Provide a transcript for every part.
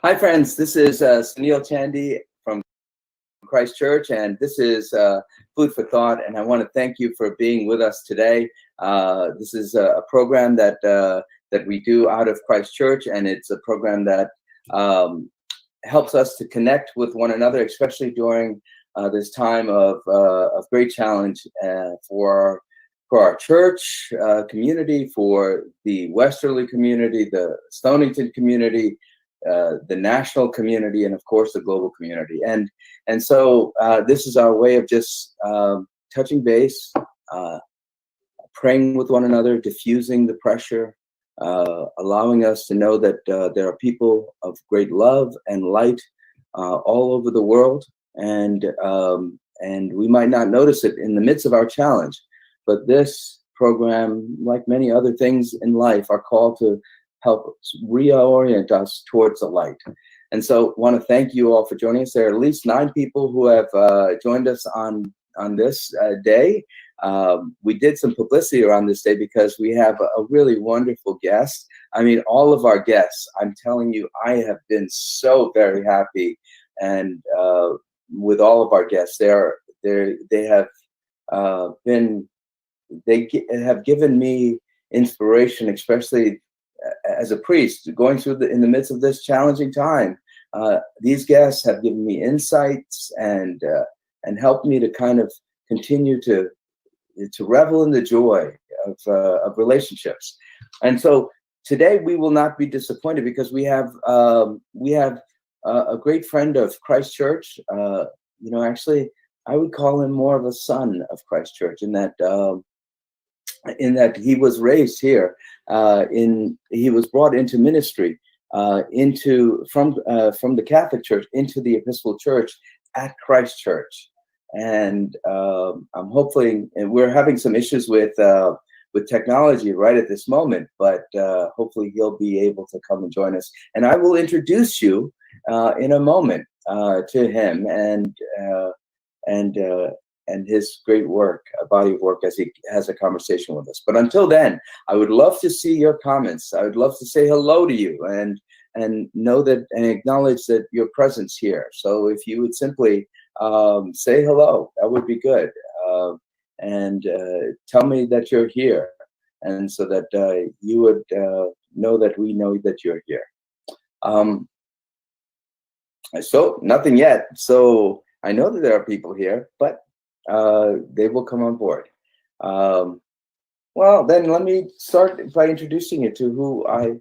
Hi, friends. This is Sunil from Christchurch, and this is Food for Thought. And I want to thank you for being with us today. This is a program that we do out of Christchurch, and it's a program that helps us to connect with one another, especially during this time of great challenge for our church community, for the Westerly community, the Stonington community, the national community, and of course the global community. And so this is our way of just touching base, praying with one another, diffusing the pressure, allowing us to know that there are people of great love and light all over the world, and we might not notice it in the midst of our challenge, but this program, like many other things in life, are called to help reorient us towards the light. And so want to thank you all for joining us. There are at least 9 people who have joined us on this day. We did some publicity around this day because we have a really wonderful guest. I mean, all of our guests, I'm telling you, I have been so very happy. And with all of our guests, they have given me inspiration, especially as a priest going through in the midst of this challenging time. These guests have given me insights and helped me to kind of continue to revel in the joy of relationships. And so today we will not be disappointed because we have a great friend of Christchurch. Actually, I would call him more of a son of Christchurch in that he was raised here. He was brought into ministry from the Catholic Church into the Episcopal Church at Christchurch. And I'm hopefully, and we're having some issues with technology right at this moment, but hopefully he'll be able to come and join us. And I will introduce you in a moment to him and his great work, a body of work, as he has a conversation with us. But until then, I would love to see your comments. I would love to say hello to you and know that and acknowledge that your presence here. So if you would simply say hello, that would be good. And tell me that you're here, and so that you would know that we know that you're here. So nothing yet. So I know that there are people here, but they will come on board. Well, then let me start by introducing you to who I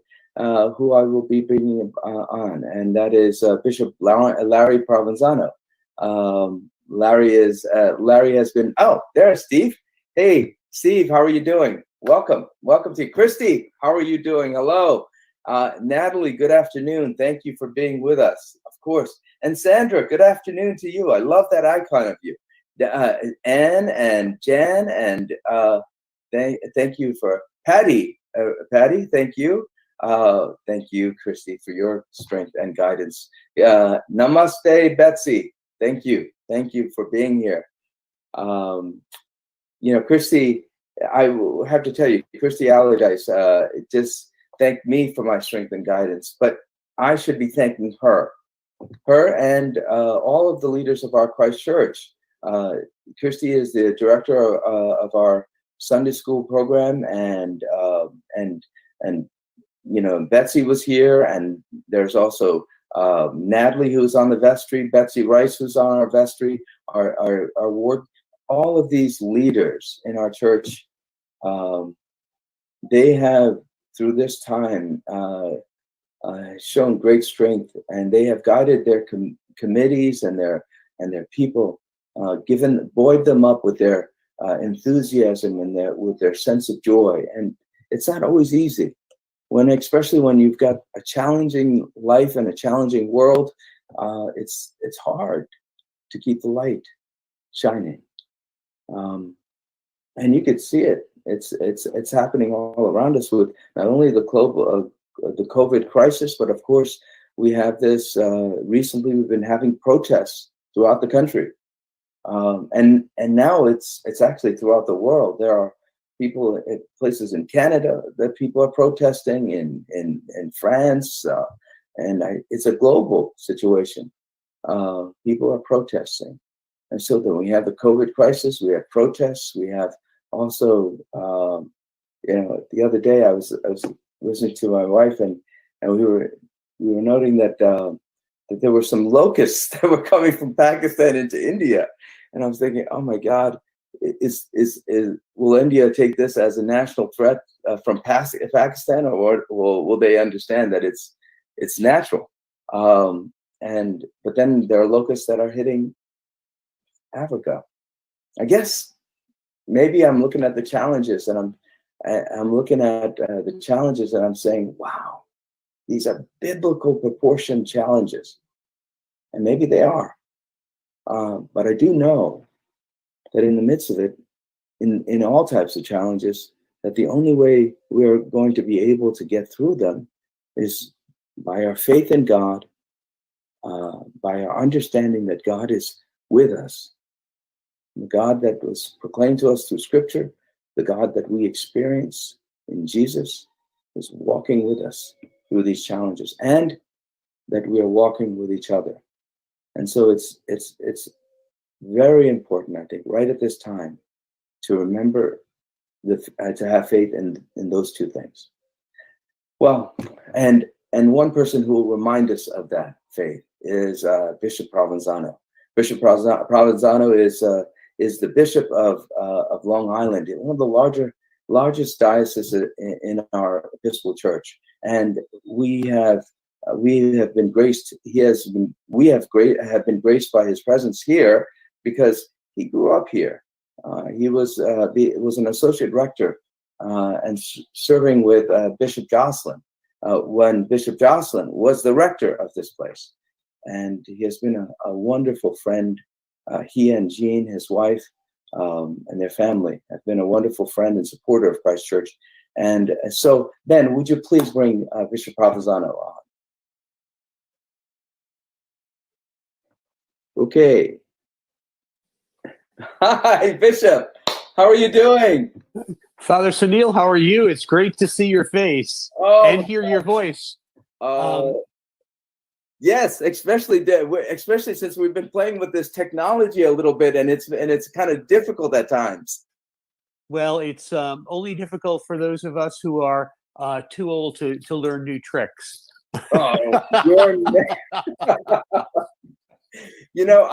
will be bringing on, and that is Bishop Larry Provenzano. Larry has been. Oh, there's Steve. Hey, Steve, how are you doing? Welcome to you. Christy, how are you doing? Hello. Natalie, good afternoon. Thank you for being with us, of course. And Sandra, good afternoon to you. I love that icon of you. Anne and Jan, and thank you for Patty. Patty, thank you. Thank you, Christy, for your strength and guidance. Namaste, Betsy. Thank you for being here. Christy, I will have to tell you, Christy Allardyce just thanked me for my strength and guidance, but I should be thanking her and all of the leaders of our Christ Church. Christy is the director of our Sunday school program, and Betsy was here, and there's also Natalie, who's on the vestry, Betsy Rice, who's on our vestry, our ward. All of these leaders in our church, they have, through this time, shown great strength, and they have guided their committees and their people, buoyed them up with their enthusiasm and with their sense of joy. And it's not always easy, especially when you've got a challenging life and a challenging world. It's hard to keep the light shining, and you could see it. It's happening all around us with not only the COVID crisis, but of course we have this. Recently, we've been having protests throughout the country, and now it's actually throughout the world. There are people at places in Canada that people are protesting, in France, and it's a global situation. People are protesting. And so then we have the COVID crisis, we have protests, we have also, the other day I was listening to my wife, and we were noting that there were some locusts that were coming from Pakistan into India, and I was thinking, oh my God, will India take this as a national threat from Pakistan, or will they understand that it's natural? But then there are locusts that are hitting Africa. I guess maybe I'm looking at the challenges, and I'm looking at the challenges, and I'm saying, wow, these are biblical proportion challenges, and maybe they are. But I do know that in the midst of it, in all types of challenges, that the only way we're going to be able to get through them is by our faith in God, by our understanding that God is with us. The God that was proclaimed to us through Scripture, the God that we experience in Jesus, is walking with us through these challenges, and that we are walking with each other. And so it's very important, I think, right at this time, to remember to have faith in those two things. Well, and one person who will remind us of that faith is Bishop Provenzano. Bishop Provenzano is the bishop of Long Island, one of the largest dioceses in our Episcopal Church, and we have been graced. We have been graced by his presence here because he grew up here. He was an associate rector and serving with Bishop Jocelyn when Bishop Jocelyn was the rector of this place, and he has been a wonderful friend. He and Jean, his wife, and their family have been a wonderful friend and supporter of Christ Church. And so, Ben, would you please bring Bishop Provenzano on? Okay. Hi, Bishop. How are you doing? Father Sunil, how are you? It's great to see your face and hear your voice. Yes, especially since we've been playing with this technology a little bit, and it's kind of difficult at times. Well, it's only difficult for those of us who are too old to learn new tricks. Oh,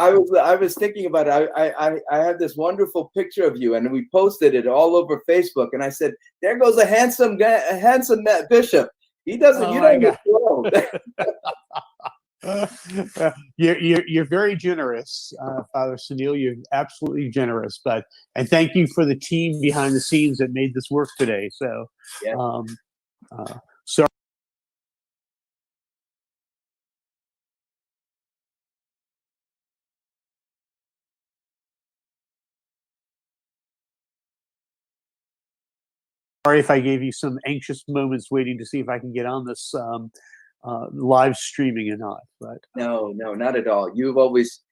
I was thinking about it. I had this wonderful picture of you, and we posted it all over Facebook. And I said, "There goes a handsome bishop. He doesn't. You don't know." You're very generous, Father Sunil. You're absolutely generous. And thank you for the team behind the scenes that made this work today. So, yeah. Sorry if I gave you some anxious moments waiting to see if I can get on this live streaming or not. But no, not at all. You've always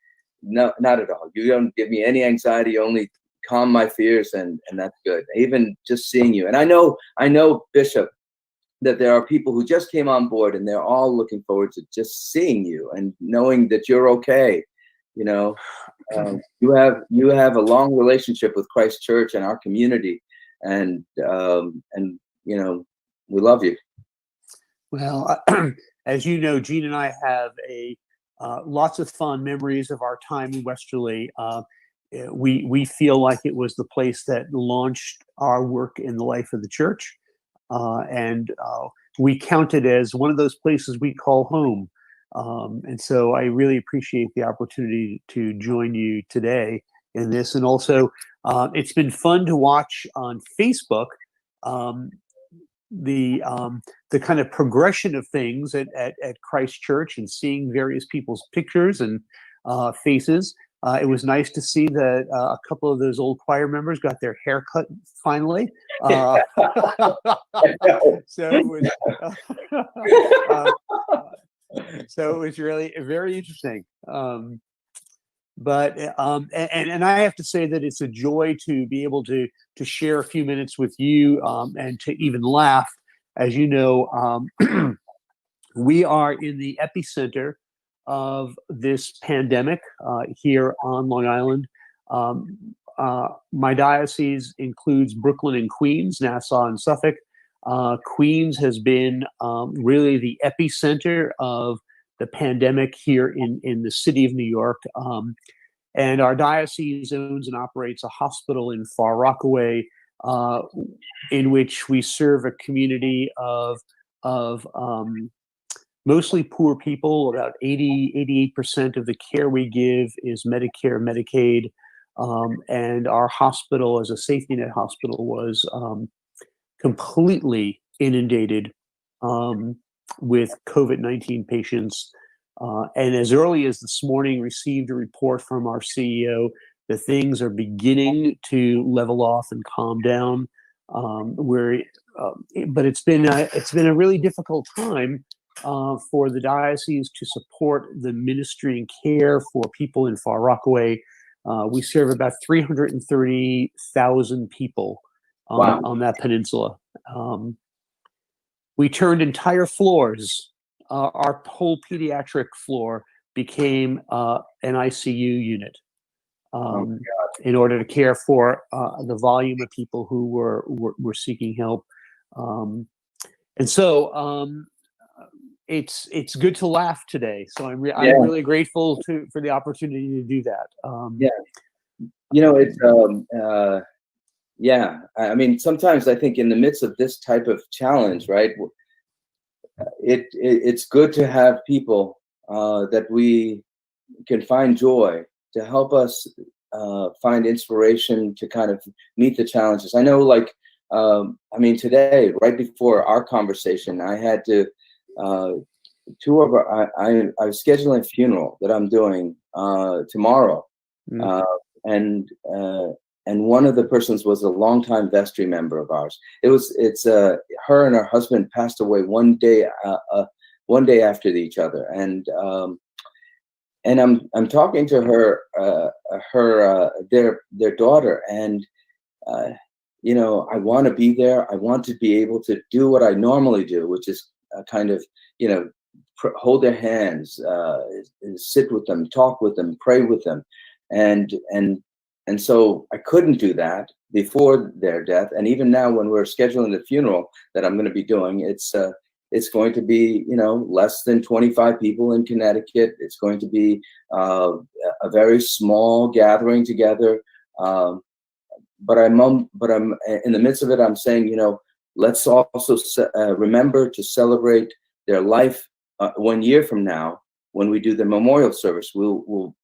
not at all. You don't give me any anxiety. You only calm my fears, and that's good. Even just seeing you, and I know, Bishop, that there are people who just came on board, and they're all looking forward to just seeing you and knowing that you're okay. You have a long relationship with Christ Church and our community. And we love you. Well, as you know, Jean and I have lots of fond memories of our time in Westerly. We feel like it was the place that launched our work in the life of the church, and we count it as one of those places we call home. And so I really appreciate the opportunity to join you today in this, and also it's been fun to watch on Facebook the kind of progression of things at Christ Church, and seeing various people's pictures and faces. It was nice to see that a couple of those old choir members got their hair cut finally. So it was really very interesting. But I have to say that it's a joy to be able to share a few minutes with you, and to even laugh. As you know, We are in the epicenter of this pandemic here on Long Island. My diocese includes Brooklyn and Queens, Nassau and Suffolk. Queens has been really the epicenter of the pandemic here in the city of New York. And our diocese owns and operates a hospital in Far Rockaway, in which we serve a community of mostly poor people. About 88% of the care we give is Medicare, Medicaid. And our hospital, as a safety net hospital, was completely inundated with COVID-19 patients. And as early as this morning, received a report from our CEO that things are beginning to level off and calm down. But it's been a really difficult time for the diocese to support the ministry and care for people in Far Rockaway. We serve about 330,000 people on that peninsula. We turned entire floors. Our whole pediatric floor became an ICU unit in order to care for the volume of people who were seeking help. And so it's good to laugh today. So I'm really grateful for the opportunity to do that. I mean, sometimes I think in the midst of this type of challenge, right, it's good to have people that we can find joy to help us find inspiration to kind of meet the challenges. I know, like, I mean, today, right before our conversation, I had to, I was scheduling a funeral that I'm doing tomorrow. And one of the persons was a longtime vestry member of ours. It's her and her husband passed away one day after each other, and I'm talking to their daughter, and I want to be there. I want to be able to do what I normally do, which is kind of hold their hands, sit with them, talk with them, pray with them, and so I couldn't do that before their death. And even now, when we're scheduling the funeral that I'm going to be doing, it's going to be, less than 25 people in Connecticut. It's going to be a very small gathering together. But I'm in the midst of it. I'm saying, let's also remember to celebrate their life 1 year from now when we do the memorial service. We'll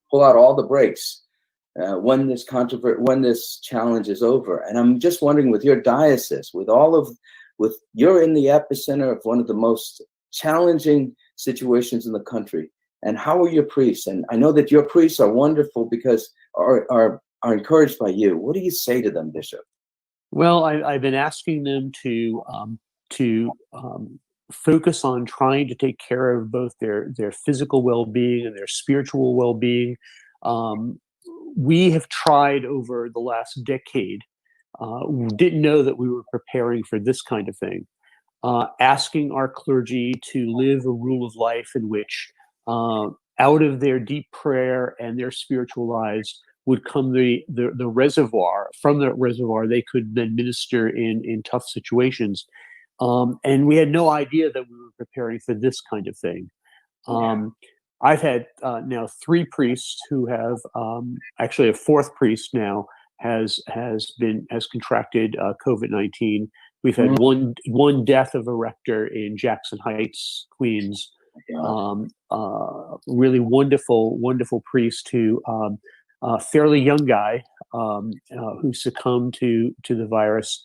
pull out all the brakes when this challenge is over. And I'm just wondering, with your diocese, you're in the epicenter of one of the most challenging situations in the country. And how are your priests? And I know that your priests are wonderful because are encouraged by you. What do you say to them, Bishop? Well, I've been asking them to focus on trying to take care of both their physical well-being and their spiritual well-being. We have tried over the last decade. We didn't know that we were preparing for this kind of thing. Asking our clergy to live a rule of life in which, out of their deep prayer and their spiritual lives, would come the reservoir. From the reservoir, they could then minister in tough situations. And we had no idea that we were preparing for this kind of thing. I've had now 3 priests who have, actually a 4th priest now has contracted COVID-19. We've had one death of a rector in Jackson Heights, Queens. Really wonderful priest who, fairly young guy who succumbed to the virus.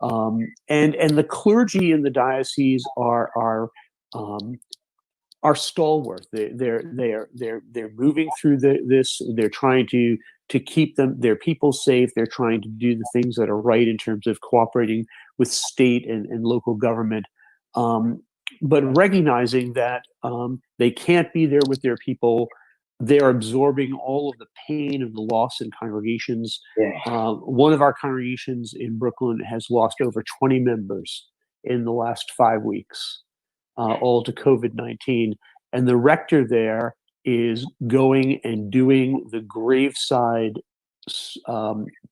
And the clergy in the diocese are stalwart. They're moving through this. They're trying to keep their people safe. They're trying to do the things that are right in terms of cooperating with state and local government, but recognizing that they can't be there with their people. They're absorbing all of the pain of the loss in congregations. One of our congregations in Brooklyn has lost over 20 members in the last 5 weeks. all to COVID-19. And the rector there is going and doing the graveside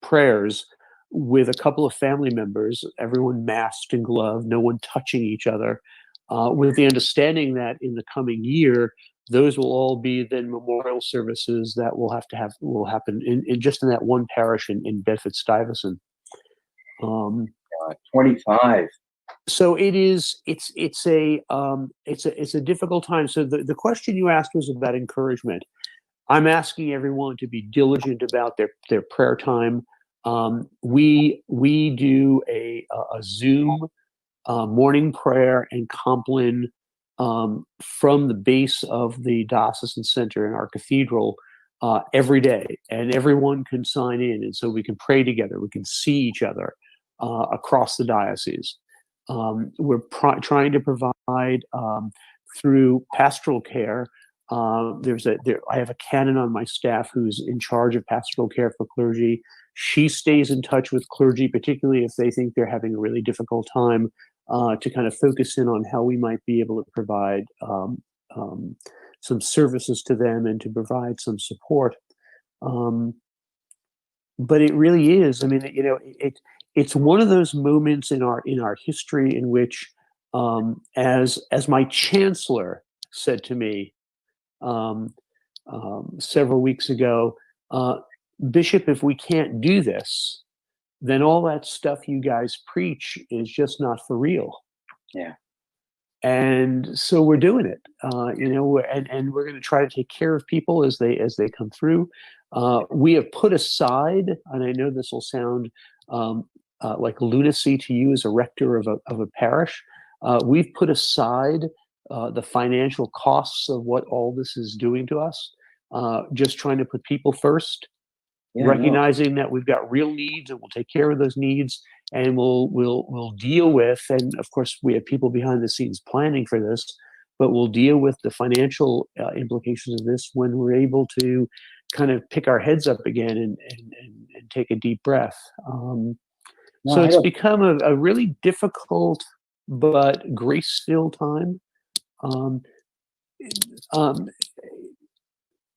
prayers with a couple of family members, everyone masked and gloved, no one touching each other, with the understanding that in the coming year, those will all be then memorial services that will happen in just in that one parish in Bedford Stuyvesant. 25. So it's a difficult time. So the question you asked was about encouragement. I'm asking everyone to be diligent about their prayer time. We do a Zoom morning prayer and Compline from the base of the diocesan center in our cathedral every day, and everyone can sign in, and so we can pray together. We can see each other across the diocese. We're trying to provide through pastoral care. I have a canon on my staff who's in charge of pastoral care for clergy. She stays in touch with clergy, particularly if they think they're having a really difficult time, to kind of focus in on how we might be able to provide some services to them and to provide some support. But it really is. I mean, it's one of those moments in our history in which, as my chancellor said to me several weeks ago, Bishop, if we can't do this, then all that stuff you guys preach is just not for real. Yeah. And so we're doing it, and we're going to try to take care of people as they come through. We have put aside, and I know this will sound like lunacy to you as a rector of a parish, we've put aside the financial costs of what all this is doing to us, just trying to put people first, recognizing that we've got real needs and we'll take care of those needs, and we'll deal with, and of course we have people behind the scenes planning for this, but we'll deal with the financial implications of this when we're able to kind of pick our heads up again and take a deep breath. So it's become a really difficult but grace-filled time.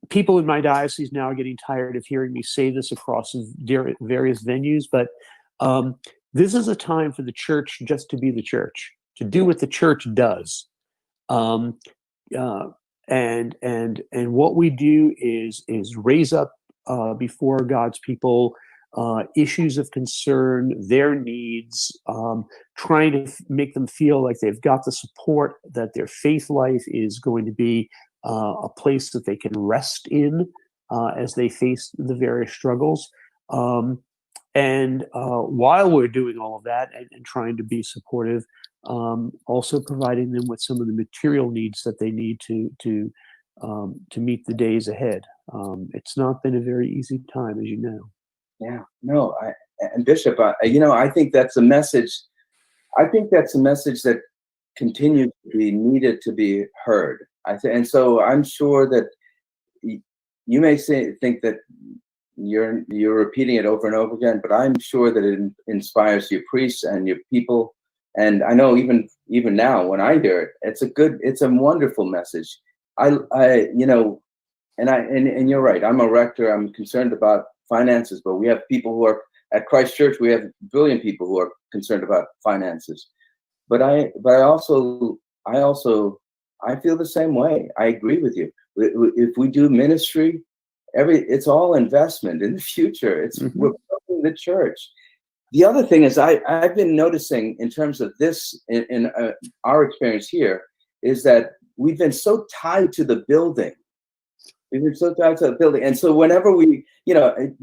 People in my diocese now are getting tired of hearing me say this across various venues, but this is a time for the church just to be the church, to do what the church does. And what we do is raise up before God's people issues of concern, their needs, trying to make them feel like they've got the support, that their faith life is going to be a place that they can rest in as they face the various struggles. And while we're doing all of that and trying to be supportive, also providing them with some of the material needs that they need to meet the days ahead. It's not been a very easy time, as you know. Yeah, no, and Bishop, I think that's a message. I think that's a message that continues to be needed to be heard. And so I'm sure that you may think that you're repeating it over and over again, but I'm sure that it inspires your priests and your people. And I know even now when I hear it, it's a wonderful message. And you're right. I'm a rector. I'm concerned about finances, but we have people who are at Christ Church. We have brilliant people who are concerned about finances. But I feel the same way. I agree with you. If we do ministry, it's all investment in the future. We're building the church. The other thing is I've been noticing in terms of this in our experience here is that we've been so tied to the building. We've been so tied to the building. And so whenever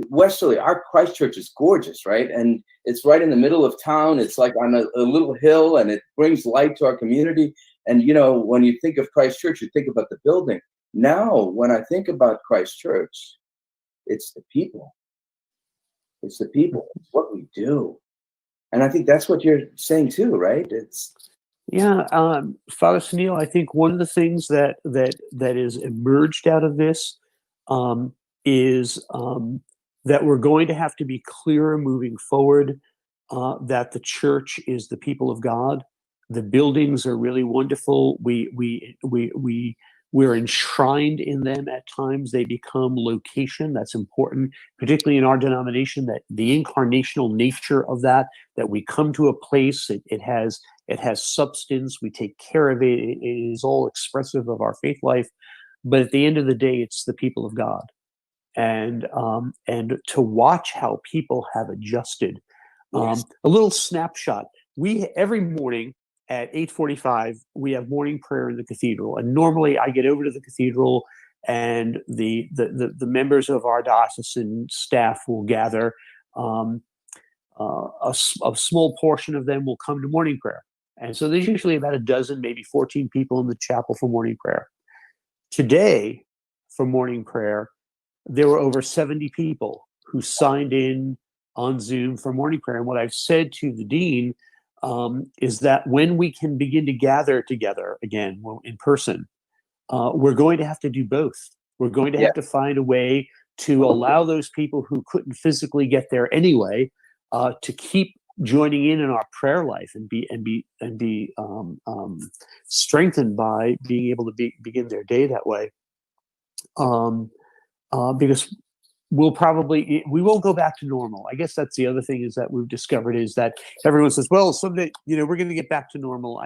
Westerly, our Christ Church is gorgeous, right? And it's right in the middle of town. It's like on a little hill, and it brings light to our community. And, when you think of Christ Church, you think about the building. Now, when I think about Christ Church, it's the people. It's the people. It's what we do. And I think that's what you're saying too, right? Yeah, Father Sunil, I think one of the things that is emerged out of this is that we're going to have to be clearer moving forward that the church is the people of God, The buildings are really wonderful. We're enshrined in them at times. They become location. That's important, particularly in our denomination, that the incarnational nature of that we come to a place, it has substance. We take care of it. It is all expressive of our faith life. But at the end of the day, it's the people of God. And to watch how people have adjusted. Yes. A little snapshot. Every morning at 8:45, we have morning prayer in the cathedral. And normally I get over to the cathedral, and the members of our diocesan staff will gather. A small portion of them will come to morning prayer. And so there's usually about a dozen, maybe 14 people in the chapel for morning prayer. Today, for morning prayer, there were over 70 people who signed in on Zoom for morning prayer. And what I've said to the dean is that when we can begin to gather together again in person, we're going to have to do both. We're going to have to find a way to allow those people who couldn't physically get there anyway to keep joining in our prayer life and be strengthened by being able to begin their day that way. Because we won't go back to normal. I guess that's the other thing is that we've discovered is that everyone says, well, someday, we're going to get back to normal.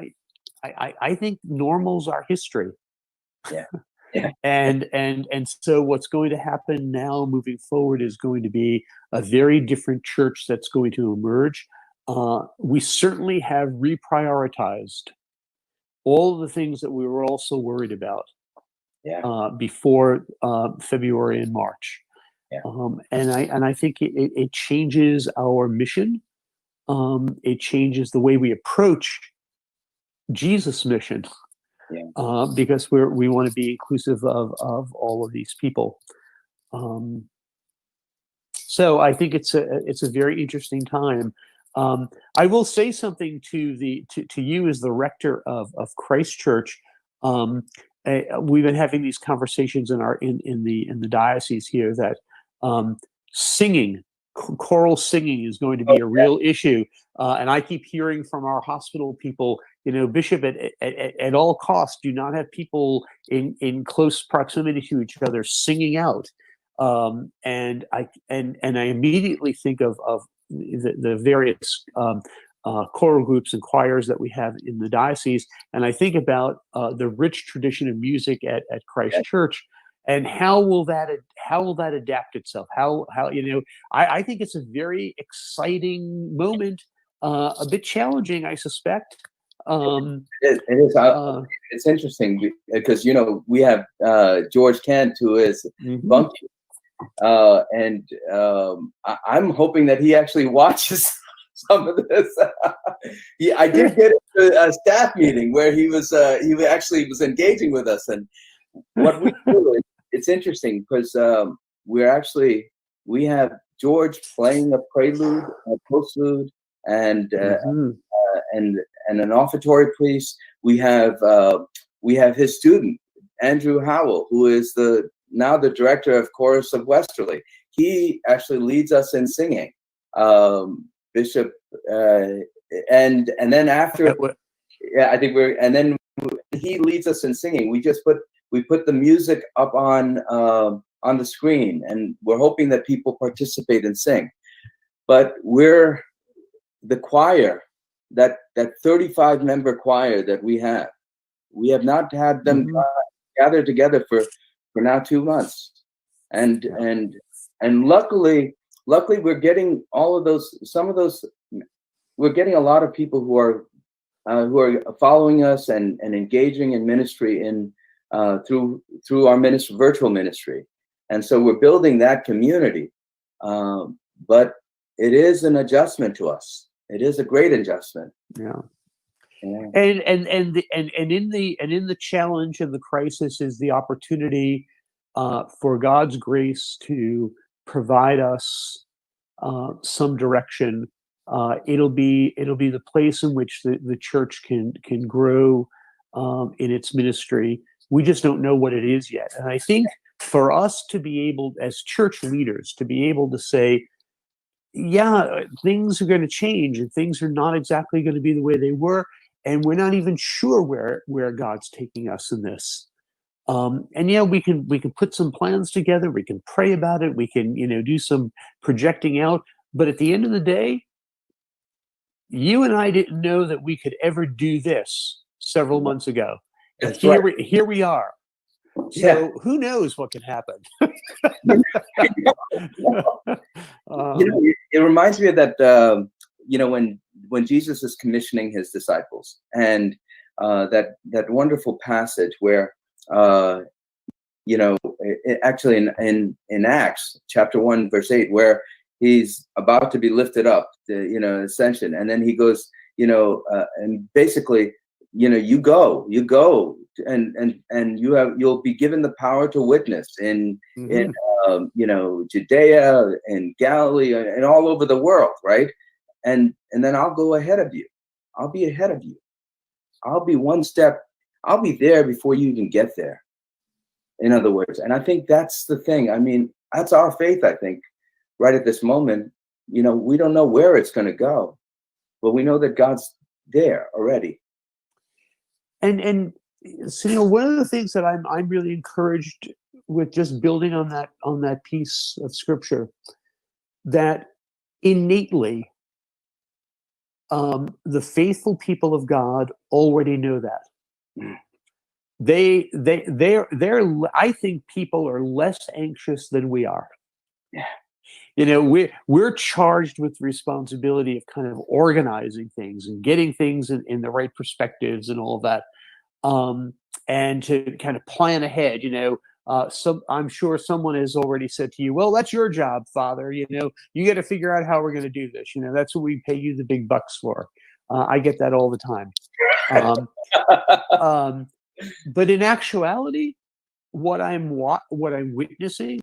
I think normal's our history. Yeah. Yeah. And so what's going to happen now moving forward is going to be a very different church that's going to emerge. We certainly have reprioritized all of the things that we were also worried about before February and March. Yeah. And I think it changes our mission. It changes the way we approach Jesus' mission. Because we want to be inclusive of all of these people. So I think it's a very interesting time. I will say something to you as the rector of Christ Church. We've been having these conversations in the diocese here that singing, choral singing, is going to be a real issue. And I keep hearing from our hospital people, Bishop, at all costs, do not have people in close proximity to each other singing out. And I immediately think of the various choral groups and choirs that we have in the diocese, and I think about the rich tradition of music at Christ Church, and how will that adapt itself? I think it's a very exciting moment, a bit challenging, I suspect. It is. It's interesting because we have George Kent, who is bunky, and I'm hoping that he actually watches some of this. I did get into a staff meeting where he actually was engaging with us, and what we do. It's interesting because we have George playing a prelude, a postlude, and an offertory piece. We have his student Andrew Howell, who is now the director of Chorus of Westerly. He actually leads us in singing. Bishop, and then after, I think and then he leads us in singing. We put the music up on the screen, and we're hoping that people participate and sing. But we're the choir, that 35-member choir that we have not had them gather together for now 2 months, and luckily we're getting all of those. Some of those, we're getting a lot of people who are following us and engaging in ministry through our virtual ministry, and so we're building that community. But it is an adjustment to us. It is a great adjustment. Yeah. And in the challenge of the crisis is the opportunity for God's grace to provide us some direction. It'll be the place in which the church can grow in its ministry. We just don't know what it is yet. And I think for us to be able, as church leaders, to be able to say, yeah, things are going to change and things are not exactly going to be the way they were. and we're not even sure where God's taking us in this. And yeah, we can put some plans together. We can pray about it. We can do some projecting out. But at the end of the day, you and I didn't know that we could ever do this several months ago, and That's right. here we are. So Yeah. who knows what can happen? It reminds me of that. When Jesus is commissioning his disciples, and that wonderful passage where actually in Acts chapter 1 verse 8, where he's about to be lifted up, the ascension, and then he goes, and basically, you go, and you'll be given the power to witness in Judea and Galilee and all over the world, right? And then I'll go ahead of you. I'll be ahead of you. I'll be one step. I'll be there before you even get there. In other words, and I think that's the thing. I mean, that's our faith. I think right at this moment, we don't know where it's going to go, but we know that God's there already. And Sunil, one of the things that I'm really encouraged with, just building on that piece of scripture, that innately the faithful people of God already know that. They're I think people are less anxious than we are. Yeah. We're charged with the responsibility of kind of organizing things and getting things in the right perspectives and all of that, and to kind of plan ahead. I'm sure someone has already said to you, "Well, that's your job, Father. You got to figure out how we're going to do this. That's what we pay you the big bucks for." I get that all the time. But in actuality, what I'm witnessing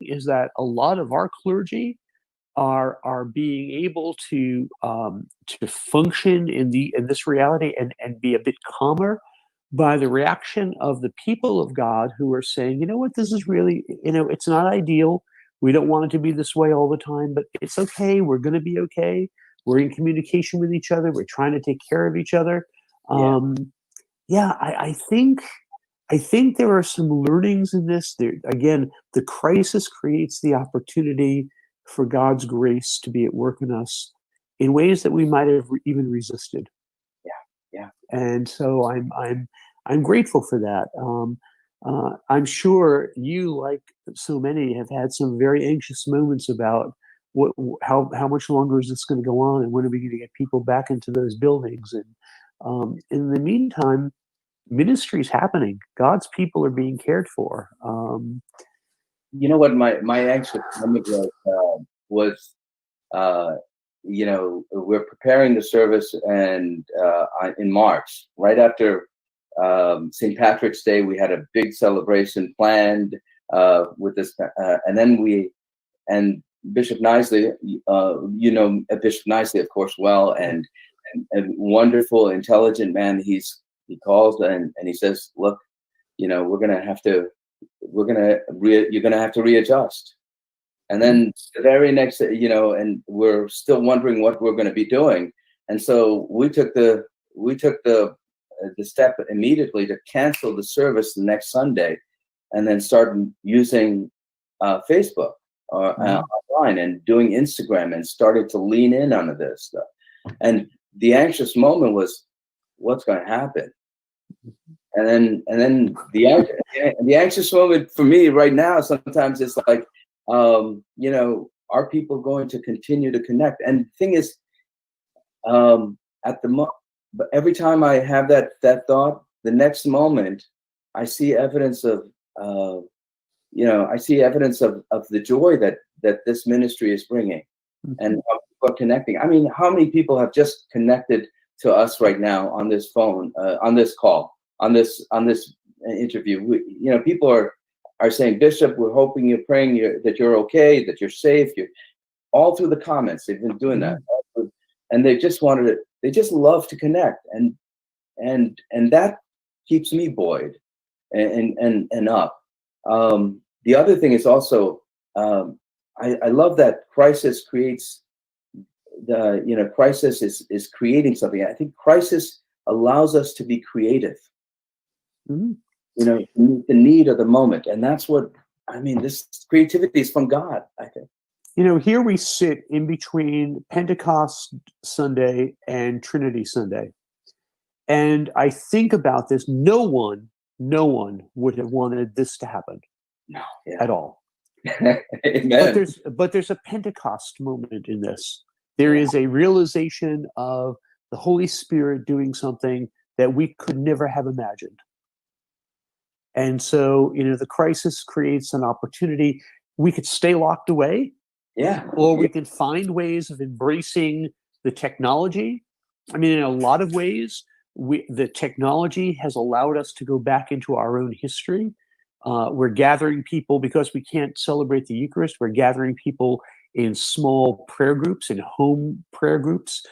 is that a lot of our clergy are being able to function in this reality and be a bit calmer by the reaction of the people of God, who are saying, you know what, this is really, it's not ideal. We don't want it to be this way all the time, but it's okay. We're going to be okay. We're in communication with each other. We're trying to take care of each other. I think there are some learnings in this. Again, the crisis creates the opportunity for God's grace to be at work in us in ways that we might have even resisted. Yeah. And so I'm grateful for that. I'm sure you, like so many, have had some very anxious moments about how much longer is this going to go on, and when are we going to get people back into those buildings? And in the meantime, ministry is happening. God's people are being cared for. You know what my anxious moment was, we're preparing the service, and in March, right after St. Patrick's Day, we had a big celebration planned with this, and then Bishop Nisley, Bishop Nisley, of course, well, and wonderful, intelligent man. He calls and he says, "Look, you're gonna have to readjust." And then the very next, and we're still wondering what we're going to be doing. And so we took the step immediately to cancel the service the next Sunday, and then start using Facebook online and doing Instagram, and started to lean in onto this stuff. And the anxious moment was, what's going to happen? And then the anxious moment for me right now, sometimes it's like, are people going to continue to connect? And the thing is, but every time I have that thought, the next moment I see evidence of the joy that this ministry is bringing, and how people are connecting. I mean, how many people have just connected to us right now on this phone, on this call, on this interview? People are saying, "Bishop, we're hoping, you're praying that you're okay, that you're safe." All through the comments, they've been doing that, and they just love to connect, and that keeps me buoyed and up. The other thing is also, I love that crisis creates crisis is creating something. I think crisis allows us to be creative. Mhm. To meet the need of the moment, and that's what I mean. This creativity is from God, I think. Here we sit in between Pentecost Sunday and Trinity Sunday. And I think about this. No one would have wanted this to happen No, at all. Amen. But there's a Pentecost moment in this. There is a realization of the Holy Spirit doing something that we could never have imagined. And so, the crisis creates an opportunity. We could stay locked away, or we can find ways of embracing the technology. I mean, in a lot of ways, the technology has allowed us to go back into our own history. We're gathering people because we can't celebrate the Eucharist. We're gathering people in small prayer groups, in home prayer groups,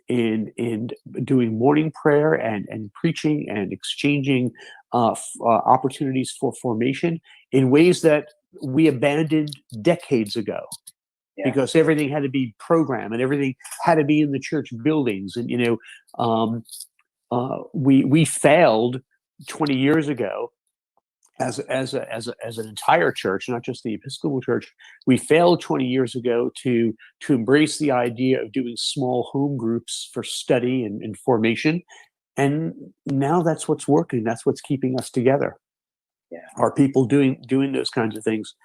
in doing morning prayer and preaching and exchanging opportunities for formation in ways that we abandoned decades ago. Because everything had to be programmed and everything had to be in the church buildings. And, we failed 20 years ago as an entire church, not just the Episcopal Church. We failed 20 years ago to embrace the idea of doing small home groups for study and formation. And now that's what's working. That's what's keeping us together. Are people doing those kinds of things?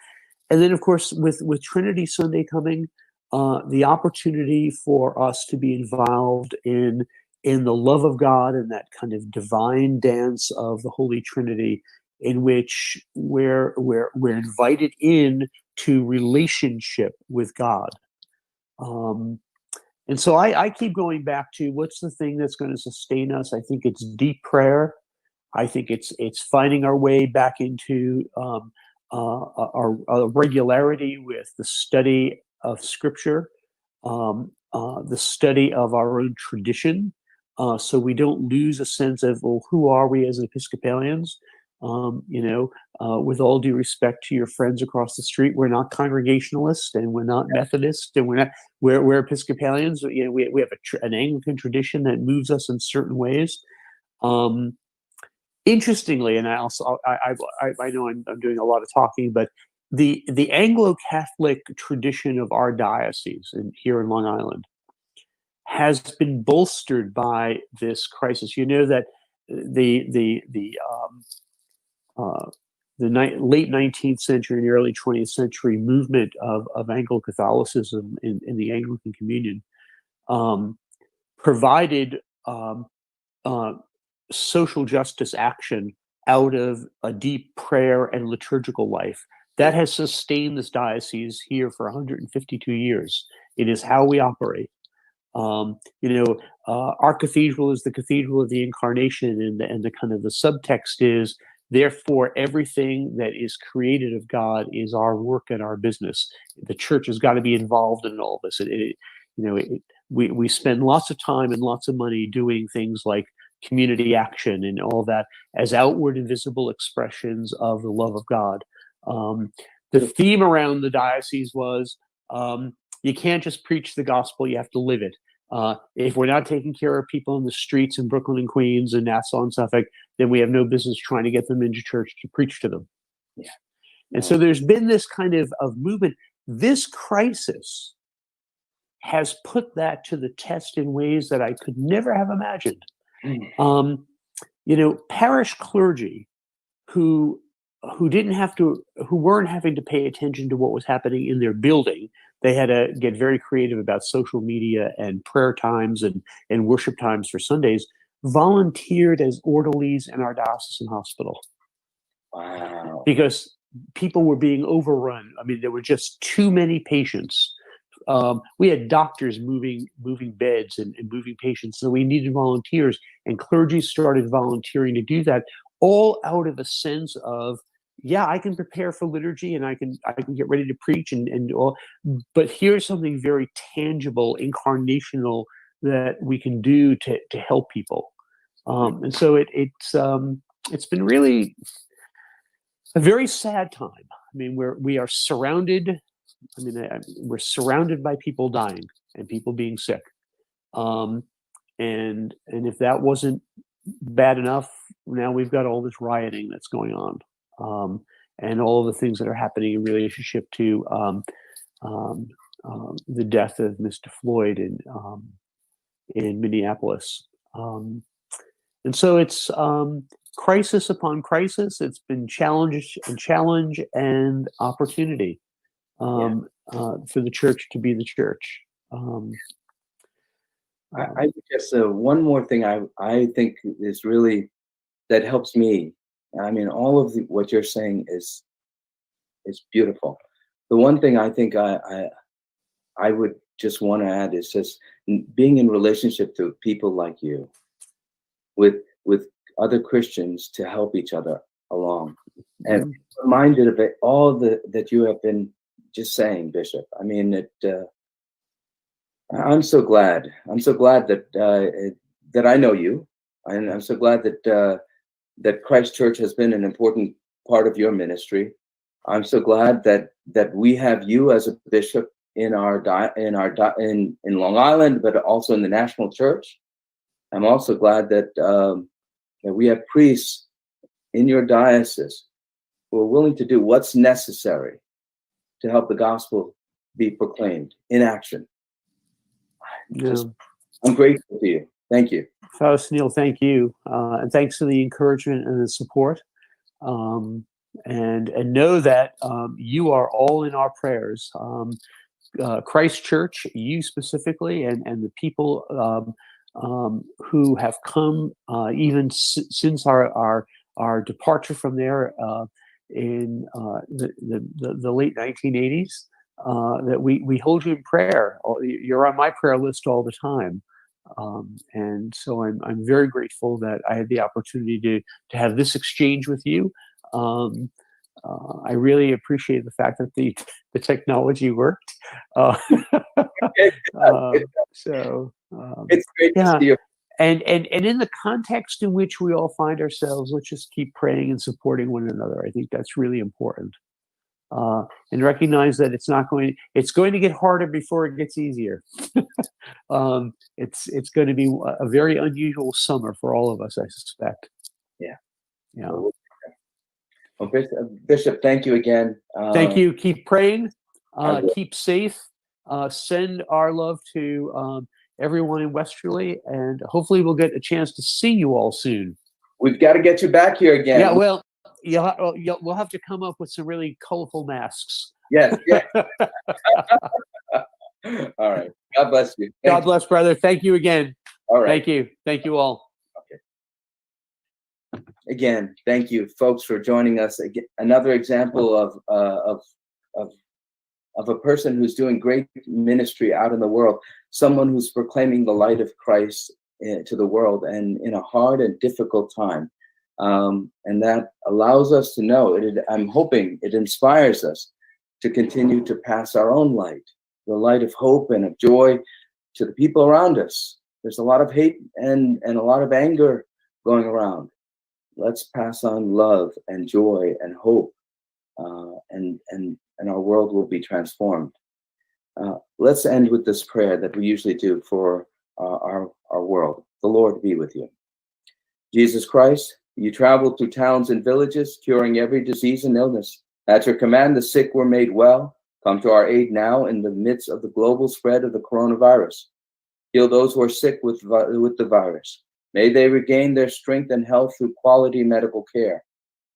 And then, of course, with Trinity Sunday coming, the opportunity for us to be involved in the love of God and that kind of divine dance of the Holy Trinity, in which we're invited in to relationship with God. And so I keep going back to what's the thing that's going to sustain us. I think it's deep prayer. I think it's finding our way back into our regularity with the study of Scripture, the study of our own tradition, so we don't lose a sense of, well, who are we as Episcopalians? With all due respect to your friends across the street, we're not Congregationalists, and we're not Methodists, and we're Episcopalians. We have an Anglican tradition that moves us in certain ways. Interestingly, and I know I'm doing a lot of talking, but the Anglo-Catholic tradition of our diocese here in Long Island has been bolstered by this crisis. You know that the late 19th century and early 20th century movement of Anglo-Catholicism in the Anglican Communion provided social justice action out of a deep prayer and liturgical life that has sustained this diocese here for 152 years. It is how we operate. Our cathedral is the Cathedral of the Incarnation, and the kind of the subtext is, therefore, everything that is created of God is our work and our business. The church has got to be involved in all this. We spend lots of time and lots of money doing things like community action and all that as outward and visible expressions of the love of God. The theme around the diocese was, you can't just preach the gospel, you have to live it. If we're not taking care of people in the streets in Brooklyn and Queens and Nassau and Suffolk, then we have no business trying to get them into church to preach to them. And so there's been this kind of movement. This crisis has put that to the test in ways that I could never have imagined. Parish clergy who weren't having to pay attention to what was happening in their building. They had to get very creative about social media and prayer times and worship times for Sundays, volunteered as orderlies in our diocesan hospital. Wow. Because people were being overrun. I mean, there were just too many patients. We had doctors moving beds and moving patients, so we needed volunteers, and clergy started volunteering to do that, all out of a sense of, I can prepare for liturgy and I can get ready to preach and all, but here's something very tangible, incarnational that we can do to help people. And so it's been really a very sad time. I mean, we are surrounded. We're surrounded by people dying. and people being sick. And if that wasn't bad enough, now we've got all this rioting that's going on, and all the things that are happening in relationship to the death of Mr. Floyd in Minneapolis. And so it's crisis upon crisis. It's been challenge and opportunity for the church to be the church. I just one more thing I think is really that helps me. I mean, all of what you're saying is beautiful. The one thing I think I would just want to add is just being in relationship to people like you, with other Christians, to help each other along, and reminded of it, all that you have been just saying, Bishop. I mean, I'm so glad. I'm so glad that I know you, and I'm so glad that Christ Church has been an important part of your ministry. I'm so glad that we have you as a bishop in in Long Island, but also in the national church. I'm also glad that we have priests in your diocese who are willing to do what's necessary to help the gospel be proclaimed in action. I'm grateful to you. Thank you. Father Sunil, thank you. And thanks for the encouragement and the support. And know that you are all in our prayers. Christ Church, you specifically, and the people who have come even since our departure from there in the late 1980s, that we hold you in prayer. You're on my prayer list all the time. And so I'm very grateful that I had the opportunity to have this exchange with you. I really appreciate the fact that the technology worked. So it's great to see you. And in the context in which we all find ourselves, let's just keep praying and supporting one another. I think that's really important. And recognize that it's going to get harder before it gets easier. It's going to be a very unusual summer for all of us, I suspect. Yeah. Well, Bishop, thank you again. Thank you. Keep praying. Keep safe. Send our love to everyone in Westerly, and hopefully we'll get a chance to see you all soon. We've got to get you back here again. Yeah, well, we'll have to come up with some really colorful masks. Yes. All right. God bless you. God bless, brother. Thank you again. All right. Thank you. Thank you all. Okay. Again, thank you, folks, for joining us. Again, another example of a person who's doing great ministry out in the world, someone who's proclaiming the light of Christ to the world, and in a hard and difficult time. And that allows us to know, I'm hoping it inspires us to continue to pass our own light, the light of hope and of joy, to the people around us. There's a lot of hate and a lot of anger going around. Let's pass on love and joy and hope, and our world will be transformed. Let's end with this prayer that we usually do for our world. The Lord be with you. Jesus Christ, you traveled through towns and villages, curing every disease and illness. At your command, the sick were made well. Come to our aid now in the midst of the global spread of the coronavirus. Heal those who are sick with the virus. May they regain their strength and health through quality medical care.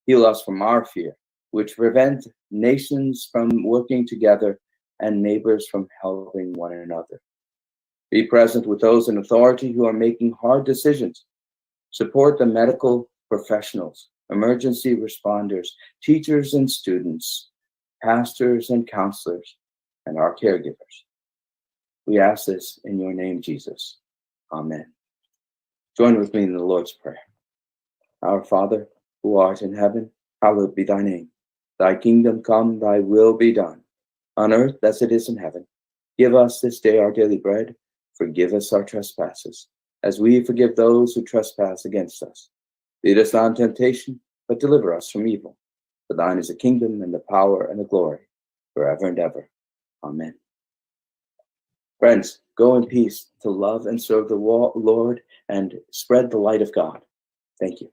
Heal us from our fear, which prevents nations from working together and neighbors from helping one another. Be present with those in authority who are making hard decisions. Support the medical professionals, emergency responders, teachers and students, pastors and counselors, and our caregivers. We ask this in your name, Jesus. Amen. Join with me in the Lord's Prayer. Our Father, who art in heaven, hallowed be thy name. Thy kingdom come, thy will be done, on earth as it is in heaven. Give us this day our daily bread. Forgive us our trespasses, as we forgive those who trespass against us. Lead us not into temptation, but deliver us from evil. For thine is the kingdom and the power and the glory, forever and ever. Amen. Friends, go in peace to love and serve the Lord and spread the light of God. Thank you.